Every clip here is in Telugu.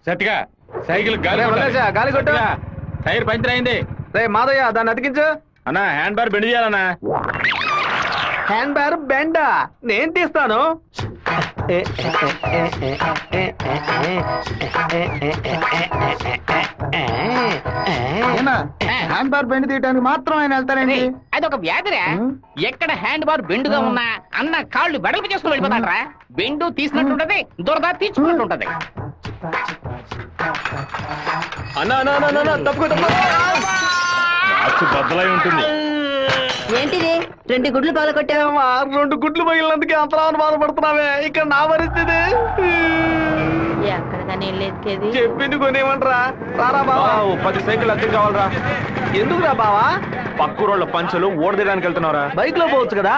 సత్తిగా సైకిల్ గాలి గాలి కొట్టా. టైర్ పంచర్ అయింది. రే మాదయ్య దాన్ని అతికించు. అన్నా హ్యాండ్ బార్ బెండ్ చేయాలన్నా. Hand bar బెండా? నేను తీస్తాను. హ్యాండ్ బార్ బెండ్ తీయడానికి మాత్రం ఆయన వెళ్తారండి. అది ఒక వ్యాధిరా. ఎక్కడ హ్యాండ్ బార్ బెండుగా ఉన్నా అన్న కాళ్ళు వెడల్పు చేసుకుని వెళ్ళిపోతాడరా. బెండు తీసినట్టుంటది, దురద తీర్చుకున్నట్టుంటది. బద్దలై ఉంటుంది. ఏంటిది 2 గుడ్లు పగల కొట్టావా? 2 గుడ్లు పగిలినందుకే అంతరాన్ని బాధపడుతున్నావే. ఇక్కడ నా పరిస్థితి చెప్పింది కొనేమంటరా? రారా బావా, 10 సైకిల్ అద్దెకి కావాలరా. ఎందుకురా బావా? పక్కూరోళ్ళ పంచలు ఓడదేయడానికి వెళ్తున్నారా? బైక్ లో పోవచ్చు కదా.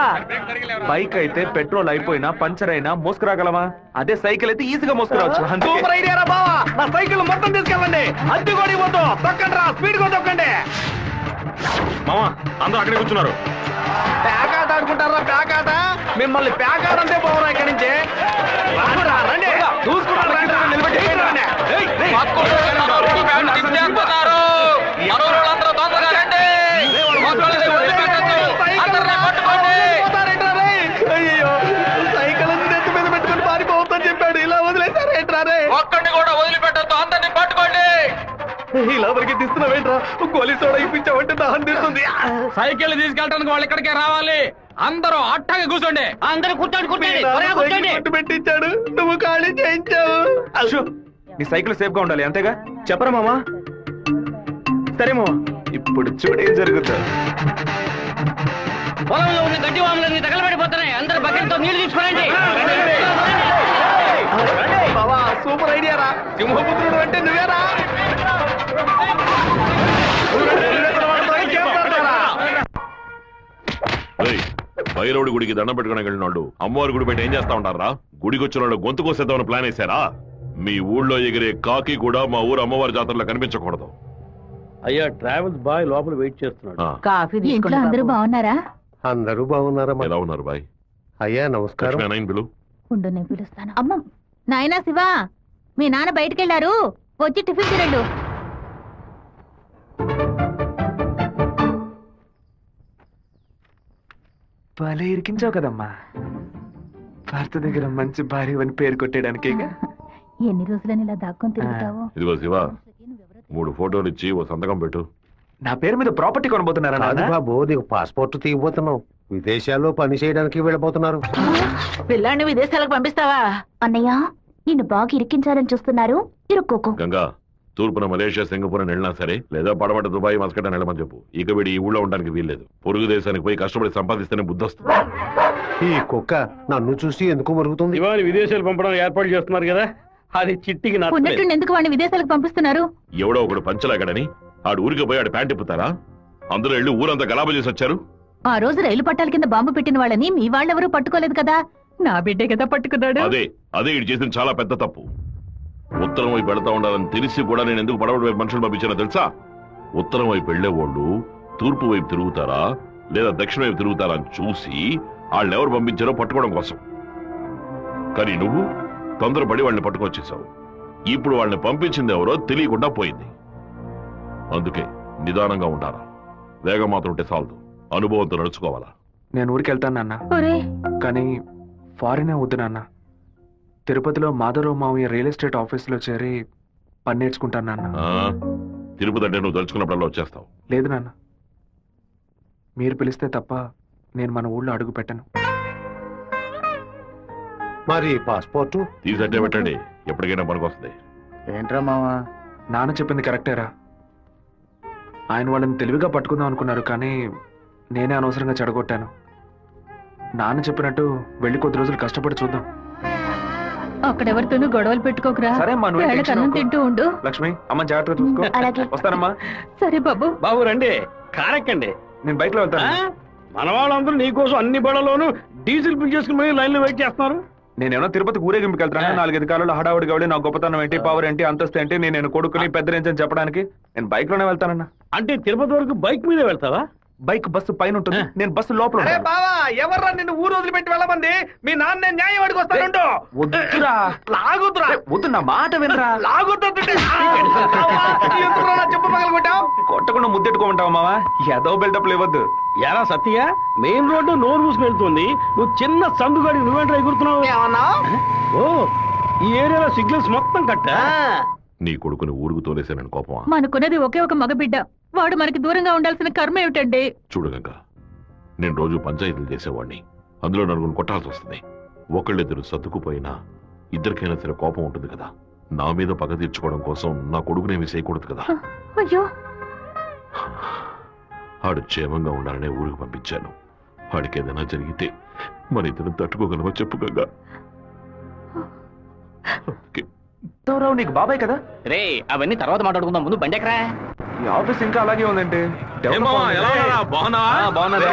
బైక్ అయితే పెట్రోల్ అయిపోయినా పంచర్ అయినా మోసుకురాగలమా? అదే సైకిల్ అయితే ఈజీగా మోసుకురావచ్చు. సూపర్ ఐడియా రా బావా. నా సైకిల్ మొత్తం తీసుకెళ్ళండి. అద్దె కొడి పోతూ తొక్కండి రా, స్పీడ్ గా తొక్కండి. మామా అందరూ అక్కడే కూర్చున్నారు. ప్యాకాట అనుకుంటారా? ప్యాకాట మిమ్మల్ని ప్యాకాట అంతే పోవరా ఇక్కడి నుంచి. రండి చూసుకుంటారు. అయ్యో సైకిల్ నెత్తి మీద పెట్టుకుని పారిపోవద్దని చెప్పాడు. ఇలా వదిలేసారు ఏంట్రారే? ఒక్కడిని కూడా వదిలిపెట్టద్దు, అందరినీ పట్టుకోండి. ఇలా వరకు తీస్తున్నావేంట్రా? గోలీ సోడా ఇప్పించావంటే దాహం తీస్తుంది. సైకిల్ తీసుకెళ్ళడానికి వాళ్ళు ఇక్కడికే రావాలి. అందరూ అట్టాగా కూర్చోండి. అందరూ కూర్చోండి. పెట్టించాడు, నువ్వు ఖాళీ చేయించావు. నీ సైకిల్ సేఫ్ గా ఉండాలి అంతేగా? చెప్పరా మామా? సరే మామా. ఇప్పుడు చూడు ఏం జరుగుతుంది. పొలంలో ఉన్న గడ్డి వాములన్నీ తగలబడిపోతున్నాయి. అందరూ బకెట్తో నీళ్లు తీసుకోండి. బావా సూపర్ ఐడియా రా. సింహపుత్రుడు అంటే నువ్వేరా? భైరవుడి గుడికి దండం పెట్టుకుని వెళ్ళిన వాళ్ళు అమ్మవారి గుడి పెట్టి ఏం చేస్తా ఉంటారా? గుడికి వచ్చిన వాళ్ళు గొంతు కోసేద్దామని ప్లాన్ వేశారా? మీ ఊళ్ళో ఎగిరే కాకి కూడా మా ఊరు అమ్మవారి జాతరలో కనిపించకూడదు. అయ్యా ట్రావెల్స్ బాయ్ లోపల వెయిట్ చేస్తున్నాడు. ఇంట్లో అందరూ బాగున్నారా? అందరూ బాగున్నారా? ఎలా ఉన్నారు బాయ్? అయ్యా నమస్కారం. పిలు. ఉండు నేను పిలుస్తాను. అమ్మ నాయనా శివా, మీ నాన్న బయటకెళ్లారు, వచ్చి టిఫిన్ తినండు. భలే ఇరికించావు కదమ్మా. భర్త దగ్గర మంచి భార్య అని పేరు కొట్టేయడానికి. ఎన్ని రోజులని ఇలా దాక్కుని తిరుగుతావు? ఇదిగో శివ, 3 ఫోటోలు ఇచ్చి ఓ సంతకం పెట్టు. నా పేరు మీద ప్రాపర్టీ కొనబోతున్నారా? బాబు నీకు పాస్పోర్ట్ తీయబోతున్నావు. విదేశాల్లో పని చేయడానికి వెళ్ళబోతున్నారు. పిల్లాన్ని విదేశాలకు పంపిస్తావా? అన్నయ్య నిన్ను బాగా ఇరికించాలని చూస్తున్నారు, ఇరుక్కోకు. గంగా, తూర్పున మలేషియా సింగపూర్ అని వెళ్ళినా సరే, లేదా పడమట దుబాయ్ మస్కట్ అని వెళ్ళమని చెప్పు. ఇక వీడి ఈ ఊళ్ళో ఉండడానికి వీల్లేదు. పొరుగు దేశానికి పోయి కష్టపడి సంపాదిస్తేనే బుద్ధి వస్తుంది. ఈ కుక్క నన్ను చూసి ఎందుకు మరుగుతుంది? ఇవాళ విదేశాలు పంపడం ఏర్పాటు చేస్తున్నారు కదా, అది చిట్టికి ఉన్నట్టు ఎందుకు వాడిని విదేశాలకు పంపిస్తున్నారు? ఎవడో ఒకడు పంచలాగడని ఆడు ఊరికి పోయి ఆడు ప్యాంట్ ఇప్పుతారా? అందరూ వెళ్ళి ఊరంతా గలాబా చేసి వచ్చారు. ఆ రోజు రైలు పట్టాల కింద బాంబు పెట్టిన వాళ్ళని మీ వాళ్ళెవరూ పట్టుకోలేదు కదా. నా బిడ్డే కదా పట్టుకున్నాడు. అదే ఇటు చేసిన చాలా పెద్ద తప్పు. ఉత్తరం వైపు వెళతా ఉండాలని తెలిసి కూడా నేను ఎందుకు పడవడి వైపు మనుషులు పంపించానో తెలుసా? ఉత్తరం వైపు వెళ్లేవాళ్ళు తూర్పు వైపు తిరుగుతారా లేదా దక్షిణ వైపు తిరుగుతారా అని చూసి వాళ్ళని ఎవరు పంపించారో పట్టుకోవడం కోసం. కానీ నువ్వు తొందరపడి వాళ్ళని పట్టుకొచ్చేసావు. ఇప్పుడు వాళ్ళని పంపించింది ఎవరో తెలియకుండా పోయింది. అందుకే నిదానంగా ఉండాలా. వేగం మాత్రం ఉంటే చాలదు, అనుభవంతో నడుచుకోవాలా. నేను ఊరికి వెళ్తాను నాన్న, కానీ ఫారినే వద్దు నాన్న. తిరుపతిలో మాధవరావు మావయ్య రియల్ ఎస్టేట్ ఆఫీస్ లో చేరి పని నేర్చుకుంటాను నాన్న. తిరుపతి అంటే నువ్వు తలుచుకున్నప్పుడల్లా వచ్చేస్తావు. లేదు నాన్న, మీరు పిలిస్తే తప్ప నేను మన ఊళ్ళో అడుగు పెట్టను. మరి పాస్పోర్ట్ తీసంటే పెట్టండి, ఎప్పటికైనా పనికొస్తుంది. ఏంట్రా మావా? నాన్న చెప్పింది కరెక్టేరా. ఆయన వాళ్ళని తెలివిగా పట్టుకుందాం అనుకున్నారు, కానీ నేనే అనవసరంగా చెడగొట్టాను. నాన్న చెప్పినట్టు వెళ్ళి కొద్ది రోజులు కష్టపడి చూద్దాం. అక్కడెవరితోనూ గొడవలు పెట్టుకోకరా. సరే అమ్మా, అన్నం తింటూ ఉండు. లక్ష్మి అమ్మ జాగ్రత్తగా చూసుకో. వస్తానమ్మా. సరే బాబు. బాబు రండి, కారెక్కండి. నేను బైక్ లో వెళ్తాను. మన వాళ్ళందరూ నీకోసం అన్ని బళ్ళలోనూ డీజిల్ ఫిల్ చేసుకుని లైన్ లో వెయిట్ చేస్తున్నారు. నేనేమో తిరుపతికి ఊరేగింపుకి వెళ్తాను. 4-5 కాలంలో హడావుడిగా నా గొప్పతనం ఏంటి, పవర్ ఏంటి, అంతస్తు ఏంటి, నేను కొడుకుని పెద్ద నుంచి చెప్పడానికి నేను బైక్ లోనే వెళ్తానన్నా. అంటే తిరుపతి వరకు బైక్ మీదే వెళ్తావా? బైక్ బస్సు పైన ఉంటుంది, నేను బస్సు లోపల అరే ఉంటాను. బావా ఎవర్రా నిన్ను ఊరు వదిలిపెట్టి వెళ్ళమంది? మీ నాన్న నేను న్యాయం అడిగి వస్తానుండు. వద్దురా, లాగుతురా వద్దు, నా మాట వినరా. లాగుతుంటే చెప్పు పగల కొట్టావు. కొట్టకుండా ముద్దెట్టుకోమంటావా మావా? ఏదో బిల్డప్ లేవద్దు. ఎలా సత్య, మెయిన్ రోడ్డు నోరు మూసుకు వెళ్తుంది, నువ్వు చిన్న సందుగాడి నువ్వేంట్రా ఎగురుతున్నావు? ఏమన్నా ఓ, ఈ ఏరియాలో సిగ్నల్స్ మొత్తం కట్టా? నీ కొడుకుని ఊరుకు తోలేసానని కోపమా? మనకున్నది ఒకే ఒక మగబిడ్డ, వాడు మనకి దూరంగా ఉండాల్సిన కర్మ ఏమిటండి? చూడగంగా, నేను రోజు పంచాయతీలు చేసేవాడిని, అందులో నలుగురు కొట్టాల్సి వస్తుంది. ఒకళ్ళిద్దరు సర్దుకుపోయినా ఇద్దరికైనా సరే కోపం ఉంటుంది కదా. నా మీద పగ తీర్చుకోవడం కోసం నా కొడుకునేమి చేయకూడదు కదా. అయ్యో, ఆడు క్షేమంగా ఉండాలనే ఊరికి పంపించాను. వాడికి ఏదైనా జరిగితే మన ఇద్దరు తట్టుకోగలమో చెప్పు గంగా. రావు నీకు బాబాయ్ కదా. రే అవన్నీ తర్వాత మాట్లాడుకుందాం, ముందు బండి ఎక్కరా. ఈ ఆఫీస్ ఇంకా అలాగే ఉందంటే. బాగున్నారా?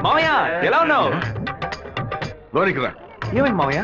మావయ్య ఎలా ఉన్నావు? లోనికి రా. ఏమైంది మావయ్య?